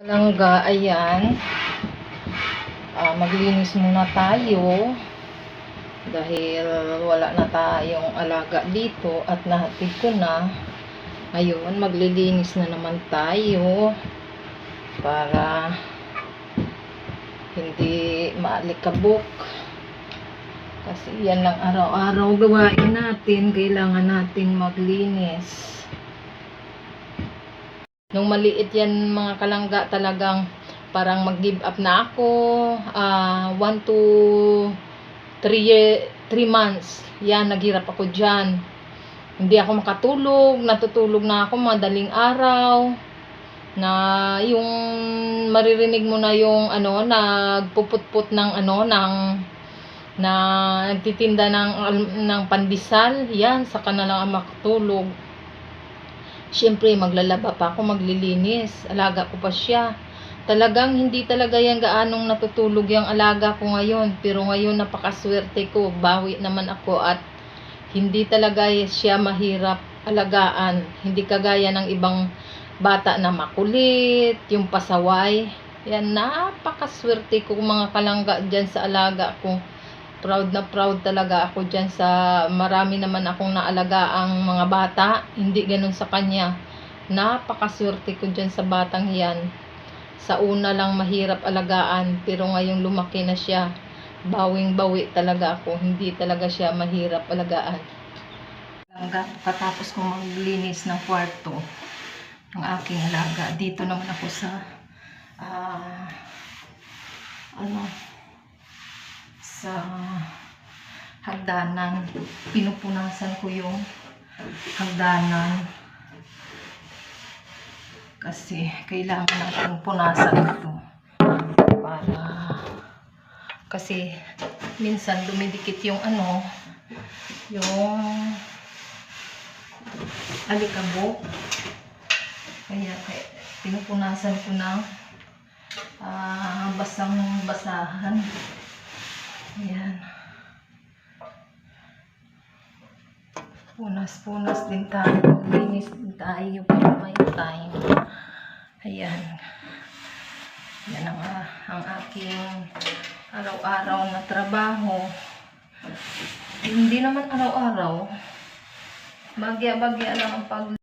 Langga, ayan. Maglinis muna tayo dahil wala na tayong alaga dito at nahatid ko na. Ngayon, maglilinis na naman tayo para hindi maalikabok. Kasi yan lang araw-araw gawain natin. Kailangan natin maglinis. Nung maliit yan mga kalangga, talagang parang mag-give up na ako. 1 to 3 months. Yan, naghirap ako dyan. Hindi ako makatulog. Natutulog na ako madaling araw. Na yung maririnig mo na yung nagpuputput ng na nagtitinda ng pandesal. Yan, saka na lang makatulog. Siyempre, maglalaba pa ako, maglilinis. Alaga ko pa siya. Talagang hindi talaga yan gaanong natutulog yung alaga ko ngayon. Pero ngayon napakaswerte ko. Bawi naman ako at hindi talaga siya mahirap alagaan. Hindi kagaya ng ibang bata na makulit, yung pasaway. Yan, napakaswerte ko mga kalangga dyan sa alaga ko. Proud na proud talaga ako dyan sa marami naman akong naalagaang mga bata. Hindi ganun sa kanya. Napakaswerte ko dyan sa batang yan. Sa una lang mahirap alagaan, pero ngayong lumaki na siya, bawing-bawi talaga ako. Hindi talaga siya mahirap alagaan. Katapos kong maglinis ng kwarto ng aking alaga, dito naman ako sa sa hagdanan. Pinupunasan ko yung hagdanan kasi kailangan natin punasan ito para kasi minsan dumidikit yung yung alikabok, kaya pinupunasan ko ng basang-basahan. Ayan. Punas-punas din tayo. Linis din tayo para may time. Ayan. Yan ang aking araw-araw na trabaho. Hindi naman araw-araw. Bagya-bagya lang ang